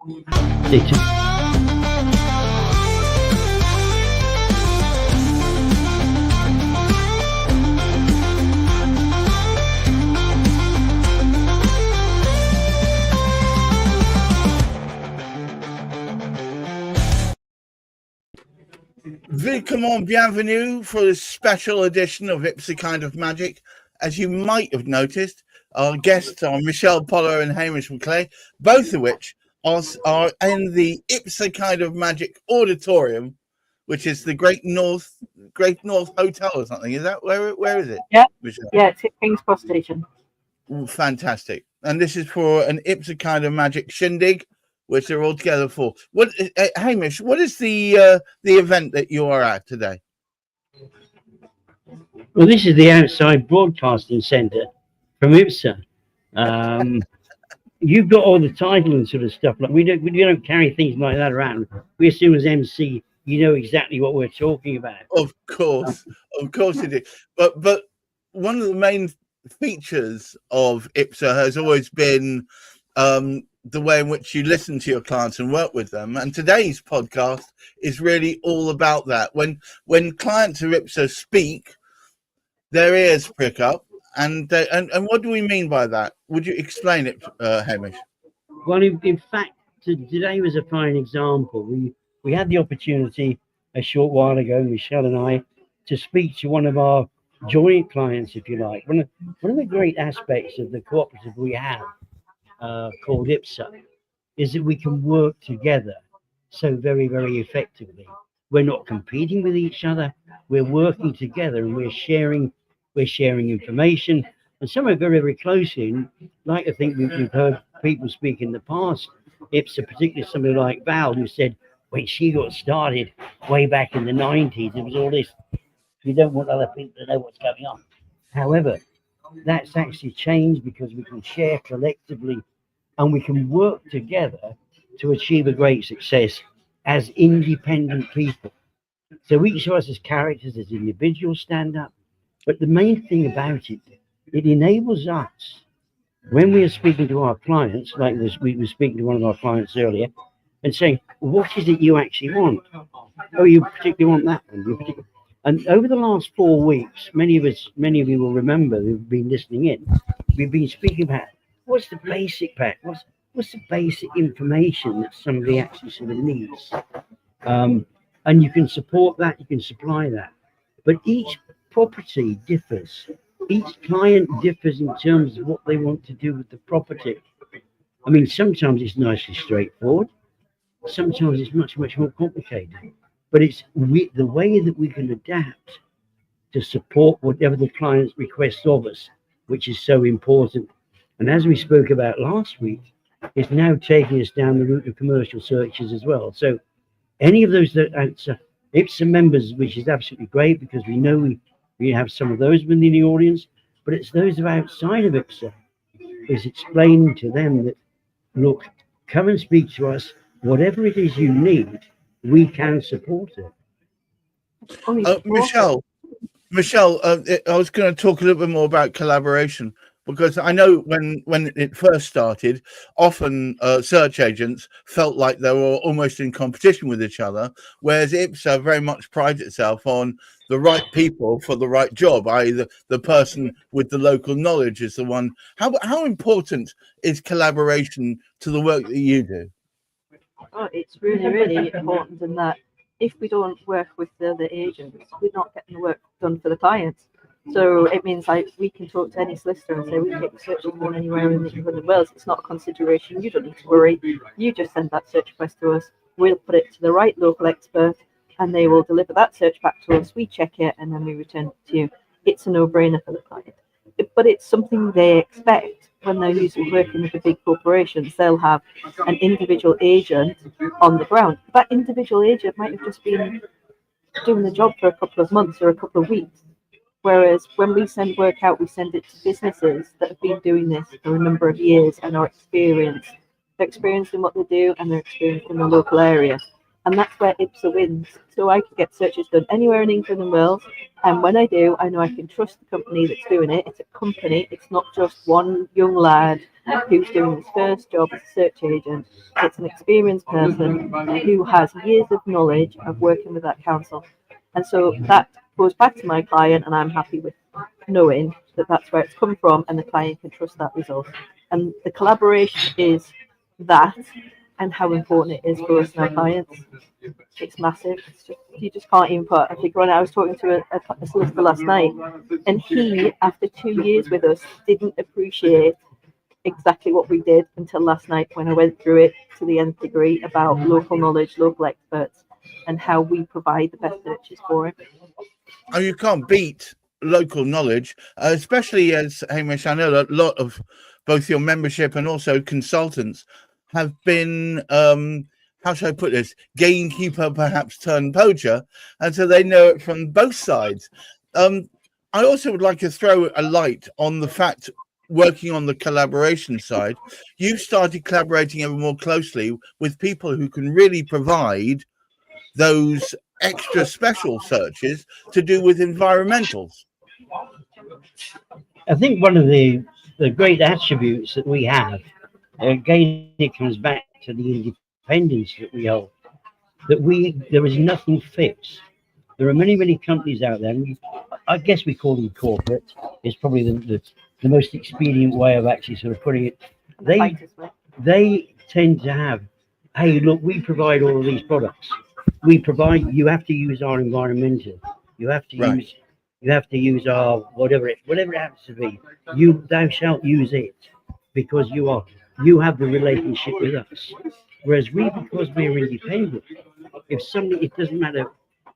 Welcome, bienvenue for this special edition of IPSA Kind of Magic. As you might have noticed, our guests are Michelle Potter and Hamish McClay, both of which are in the IPSA Kind of Magic auditorium, which is the Great North Hotel or something. Is that where is it? Yeah, Michelle? Yeah, it's at King's Cross Station. Fantastic. And this is for an IPSA Kind of Magic shindig, which they're all together for. What, Hamish? What is the event that you are at today? Well, this is the outside broadcasting centre from IPSA. You've got all the title and sort of stuff. Like we don't carry things like that around. We assume as MC, you know exactly what we're talking about. Of course you do. But one of the main features of IPSA has always been the way in which you listen to your clients and work with them. And today's podcast is really all about that. When clients of IPSA speak, their ears prick up. And what do we mean by that? Would you explain it, Hamish? Well, in fact, today was a fine example. We had the opportunity a short while ago, Michelle and I, to speak to one of our joint clients, if you like. One of the great aspects of the cooperative we have, called IPSA, is that we can work together so very, very effectively. We're not competing with each other. We're working together and we're sharing information, and some are very, very close in. Like I think we've heard people speak in the past. IPSA, particularly somebody like Val, who said when she got started way back in the 90s, it was all this, you don't want other people to know what's going on. However, that's actually changed because we can share collectively and we can work together to achieve a great success as independent people. So each of us as characters, as individuals, stand up. But the main thing about it, it enables us, when we are speaking to our clients, like this, we were speaking to one of our clients earlier, and saying, what is it you actually want? Oh, you particularly want that one. And over the last 4 weeks, many of you will remember who've been listening in, we've been speaking about what's the basic pack, what's the basic information that somebody actually sort of needs. And you can support that, you can supply that. But each property differs. Each client differs in terms of what they want to do with the property. I mean, sometimes it's nicely straightforward. Sometimes it's much, much more complicated. But it's the way that we can adapt to support whatever the client's request of us, which is so important. And as we spoke about last week, it's now taking us down the route of commercial searches as well. So any of those that answer IPSA members, which is absolutely great because we know we have some of those within the audience, but it's those of outside of IPSA, is explaining to them that, look, come and speak to us, whatever it is you need, we can support it. Michelle, I was going to talk a little bit more about collaboration, because I know when it first started, often search agents felt like they were almost in competition with each other, whereas IPSA very much prides itself on the right people for the right job, i.e. the person with the local knowledge is the one. How important is collaboration to the work that you do? Oh, it's really, really important in that if we don't work with the other agents, we're not getting the work done for the clients. So it means like we can talk to any solicitor and say we can get your search done anywhere in the Wales. It's not a consideration. You don't need to worry. You just send that search request to us. We'll put it to the right local expert and they will deliver that search back to us. We check it and then we return it to you. It's a no-brainer for the client. But it's something they expect when they're usually working with the big corporations. They'll have an individual agent on the ground. That individual agent might have just been doing the job for a couple of months or a couple of weeks. Whereas when we send work out, we send it to businesses that have been doing this for a number of years and are experienced. They're experienced in what they do and they're experienced in the local area. And that's where IPSA wins. So I can get searches done anywhere in England and Wales. And when I do, I know I can trust the company that's doing it. It's a company. It's not just one young lad who's doing his first job as a search agent. It's an experienced person who has years of knowledge of working with that council. And so that goes back to my client, and I'm happy with knowing that that's where it's come from, and the client can trust that result. And the collaboration is that, and how important it is for us and our clients. It's massive. It's just, you just can't even put a figure on it. I was talking to a solicitor last night, and he, after 2 years with us, didn't appreciate exactly what we did until last night when I went through it to the nth degree about local knowledge, local experts, and how we provide the best searches for him. Oh, you can't beat local knowledge, especially as Hamish, I know a lot of both your membership and also consultants have been, how should I put this, gamekeeper perhaps turned poacher, and so they know it from both sides. I also would like to throw a light on the fact, working on the collaboration side, you've started collaborating ever more closely with people who can really provide those extra special searches to do with environmentals. I think one of the great attributes that we have, again, it comes back to the independence that we hold, that there is nothing fixed. There are many companies out there, and I guess we call them corporate. It's probably the most expedient way of actually sort of putting it. They tend to have, hey, look, we provide all of these products. We provide. You have to use our environmental. You have to Right. use. You have to use our whatever it happens to be. Thou shalt use it because you have the relationship with us. Whereas we, because we're independent, if somebody, it doesn't matter.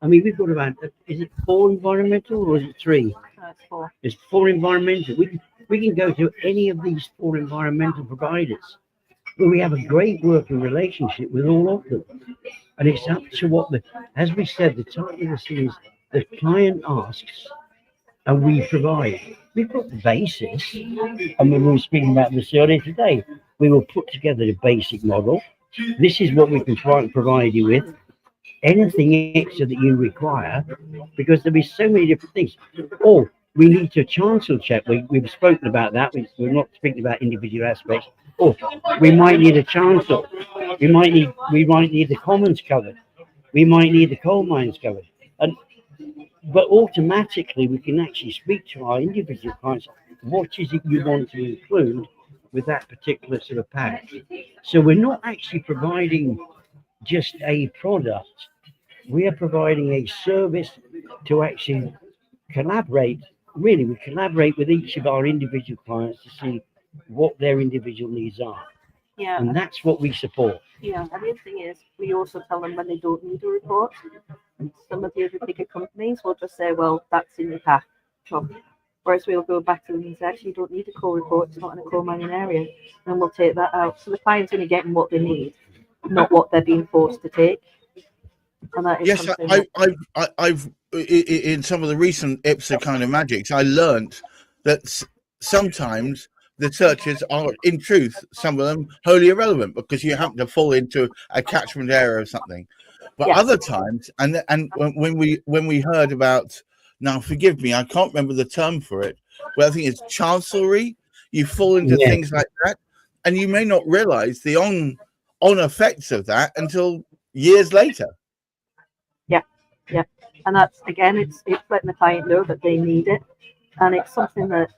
I mean, we've got about, is it 4 environmental or is it 3? That's 4. It's 4 environmental. We can go to any of these 4 environmental providers. But we have a great working relationship with all of them. And it's up to as we said, the title of this is the client asks and we provide. We've got the basis. And we were speaking about this earlier today. We will put together the basic model. This is what we can try and provide you with. Anything extra that you require, because there'll be so many different things. Or we need to chancel check. We've spoken about that. We're not speaking about individual aspects. Or we might need a chancel. We might need the commons covered. We might need the coal mines covered. But automatically we can actually speak to our individual clients. What is it you want to include with that particular sort of pack? So we're not actually providing just a product. We are providing a service to actually collaborate. Really, we collaborate with each of our individual clients to see what their individual needs are. Yeah. And that's what we support. Yeah, and the other thing is, we also tell them when they don't need a report. And some of the other bigger companies will just say, well, that's in your pack. Whereas we'll go back to them and say, actually, you don't need a coal report. It's not in a coal mining area. And we'll take that out. So the client's only getting what they need, not what they're being forced to take. And that is Yes, something I've in some of the recent IPSA kind of magics, I learnt that sometimes the searches are, in truth, some of them wholly irrelevant because you happen to fall into a catchment area or something. But Yes. other times, and when we heard about, now forgive me, I can't remember the term for it, but I think it's chancellery. You fall into things like that, and you may not realise the on effects of that until years later. Yeah, and that's, again, it's letting the client know that they need it, and it's something that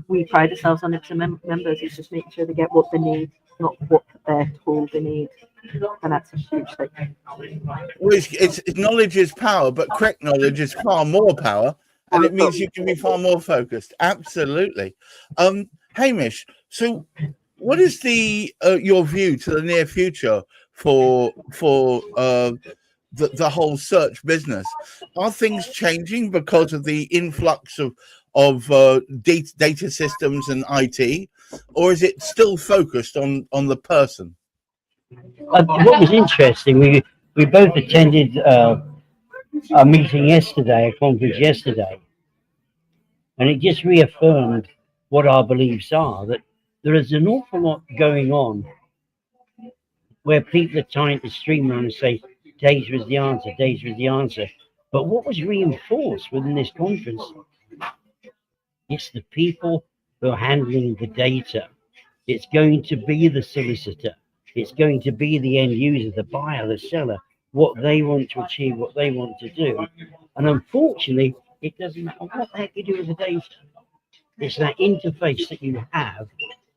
we pride ourselves on. It's members, is just making sure they get what they need, not what they're told they need, and that's a huge thing. Well, it's knowledge is power, but correct knowledge is far more power, and it means you can be far more focused. Absolutely. Hamish, so what is your view to the near future for the whole search business? Are things changing because of the influx of data systems and IT, or is it still focused on the person? What was interesting, we both attended a meeting yesterday, a conference yesterday, and it just reaffirmed what our beliefs are, that there is an awful lot going on where people are trying to streamline and say, data is the answer, data is the answer. But what was reinforced within this conference, it's the people who are handling the data. It's going to be the solicitor. It's going to be the end user, the buyer, the seller, what they want to achieve, what they want to do. And unfortunately, it doesn't matter what the heck you do with the data. It's that interface that you have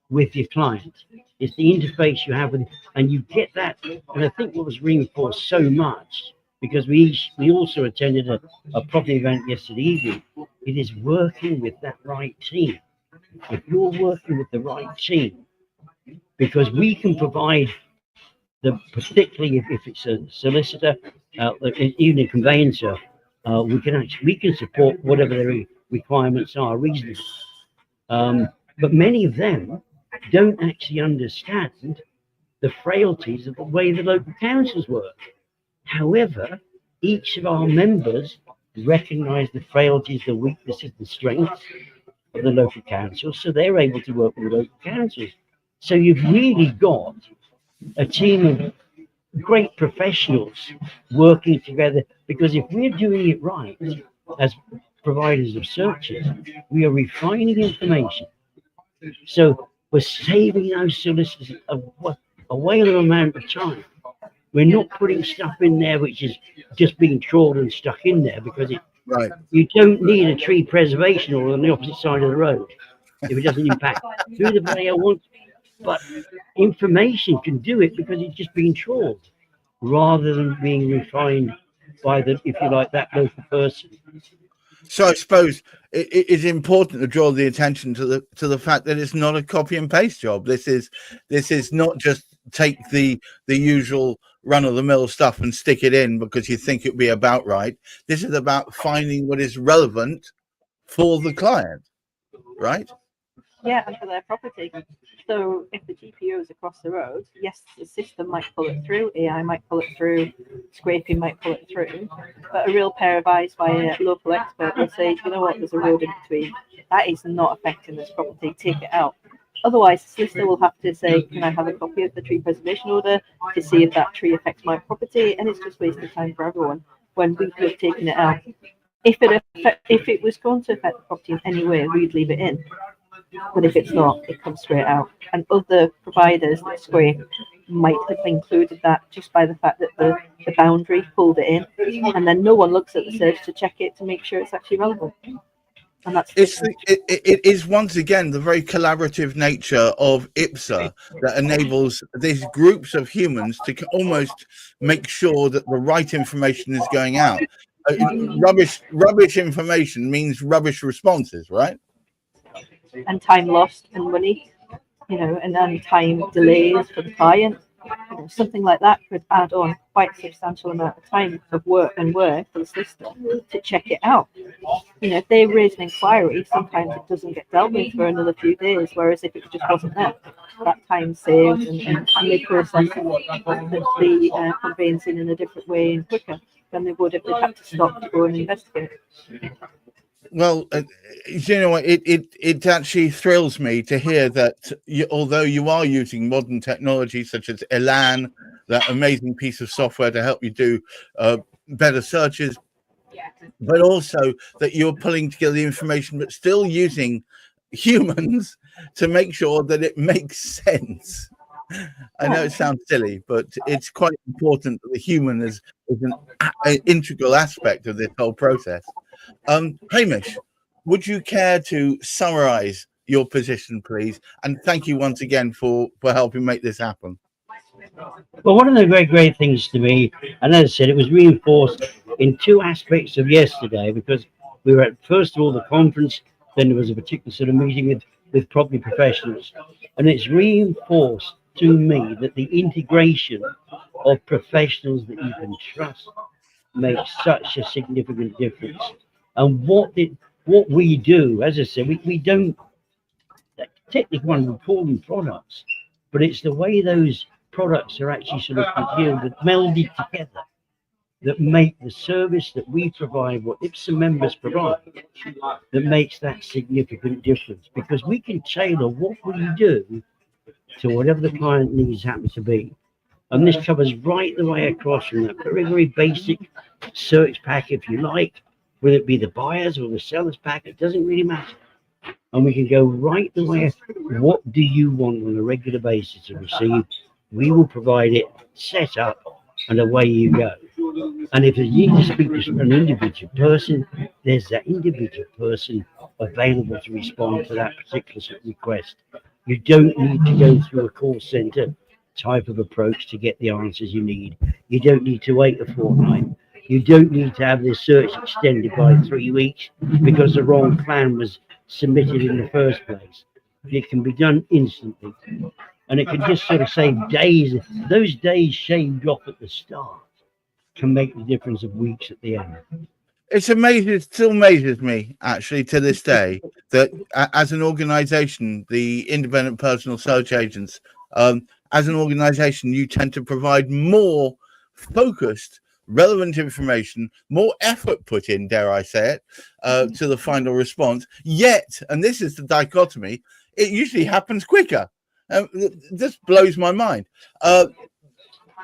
with your client. It's the interface you have with, and you get that. And I think what was reinforced so much, because we also attended a property event yesterday evening, it is working with that right team. If you're working with the right team, because we can provide the, particularly if it's a solicitor, even a conveyancer, we can support whatever their requirements are reasonably. But many of them don't actually understand the frailties of the way the local councils work. However, each of our members recognise the frailties, the weaknesses, the strengths of the local council, so they're able to work with the local councils. So you've really got a team of great professionals working together, because if we're doing it right as providers of searches, we are refining information. So we're saving those solicitors a whale of amount of time. We're not putting stuff in there which is just being trawled and stuck in there, because Right. you don't need a tree preservation order on the opposite side of the road if it doesn't impact who the buyer wants. But information can do it because it's just being trawled rather than being refined by the, if you like, that local person. So I suppose it is important to draw the attention to the fact that it's not a copy and paste job. This is not just take the usual run of the mill stuff and stick it in because you think it'd be about right. This is about finding what is relevant for the client, right? Yeah, and for their property. So if the GPO is across the road, yes, the system might pull it through, AI might pull it through, scraping might pull it through, but a real pair of eyes by a local expert will say, you know what, there's a road in between. That is not affecting this property, take it out. Otherwise, the solicitor will have to say, can I have a copy of the tree preservation order to see if that tree affects my property? And it's just wasting time for everyone when we could have taken it out. If it was going to affect the property in any way, we'd leave it in. But if it's not, it comes straight out. And other providers that scrape might have included that just by the fact that the boundary pulled it in, and then no one looks at the search to check it to make sure it's actually relevant. And that's it is once again the very collaborative nature of IPSA that enables these groups of humans to almost make sure that the right information is going out. Rubbish information means rubbish responses, right? And time lost and money, and then time delays for the client. Something like that could add on quite a substantial amount of time of work for the solicitor to check it out. If they raise an inquiry, sometimes it doesn't get dealt with for another few days, whereas if it just wasn't there, that time saved and they process the conveyancing in a different way and quicker than they would if they had to stop to go and investigate. Well, it actually thrills me to hear that although you are using modern technology such as Elan, that amazing piece of software to help you do better searches, but also that you're pulling together the information, but still using humans to make sure that it makes sense. I know it sounds silly, but it's quite important that the human is an integral aspect of this whole process. Hamish, would you care to summarize your position, please? And thank you once again for helping make this happen. Well, one of the great things to me, and as I said, it was reinforced in two aspects of yesterday, because we were at, first of all, the conference, then there was a particular sort of meeting with property professionals. And it's reinforced to me that the integration of professionals that you can trust makes such a significant difference. And what we do, as I said, we don't technically want to call them products, but it's the way those products are actually sort of congealed, melded together, that make the service that we provide, what IPSA members provide, that makes that significant difference. Because we can tailor what we do to whatever the client needs happen to be. And this covers right the way across from that very, very basic search pack, if you like, whether it be the buyers or the sellers pack, it doesn't really matter. And we can go right the way. What do you want on a regular basis to receive? We will provide it, set up, and away you go. And if you need to speak to an individual person, there's that individual person available to respond to that particular request. You don't need to go through a call center type of approach to get the answers you need. You don't need to wait a fortnight. You don't need to have this search extended by 3 weeks because the wrong plan was submitted in the first place. It can be done instantly. And it can just sort of save days. Those days shaved off at the start can make the difference of weeks at the end. It's amazing. It still amazes me, actually, to this day, that as an organization, the independent personal search agents, as an organization, you tend to provide more focused, relevant information, more effort put in, dare I say it, to the final response. Yet, and this is the dichotomy, it usually happens quicker. This blows my mind.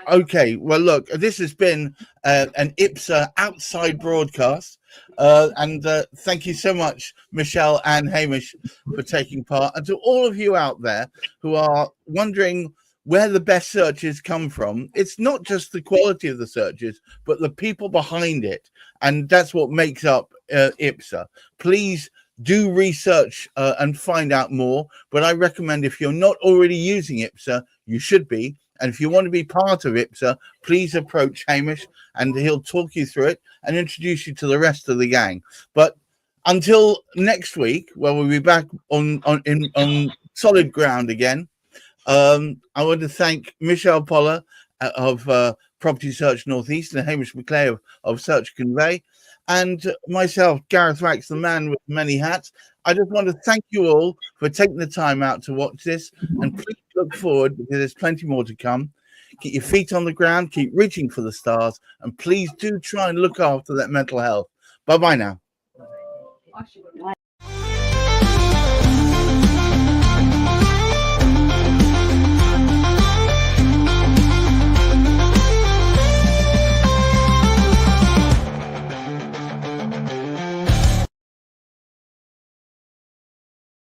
Okay, well, look, this has been an IPSA outside broadcast, and thank you so much, Michelle and Hamish, for taking part. And to all of you out there who are wondering where the best searches come from, it's not just the quality of the searches, but the people behind it. And that's what makes up IPSA. Please do research and find out more. But I recommend, if you're not already using IPSA, you should be. And if you want to be part of IPSA, please approach Hamish and he'll talk you through it and introduce you to the rest of the gang. But until next week, where we'll be back on solid ground again, I want to thank Michelle Poller of Property Search Northeast and Hamish McClay of Search Convey, and myself, Gareth Wax, the man with many hats. I just want to thank you all for taking the time out to watch this, and please look forward, because there's plenty more to come. Keep your feet on the ground, keep reaching for the stars, and please do try and look after that mental health. Bye-bye now.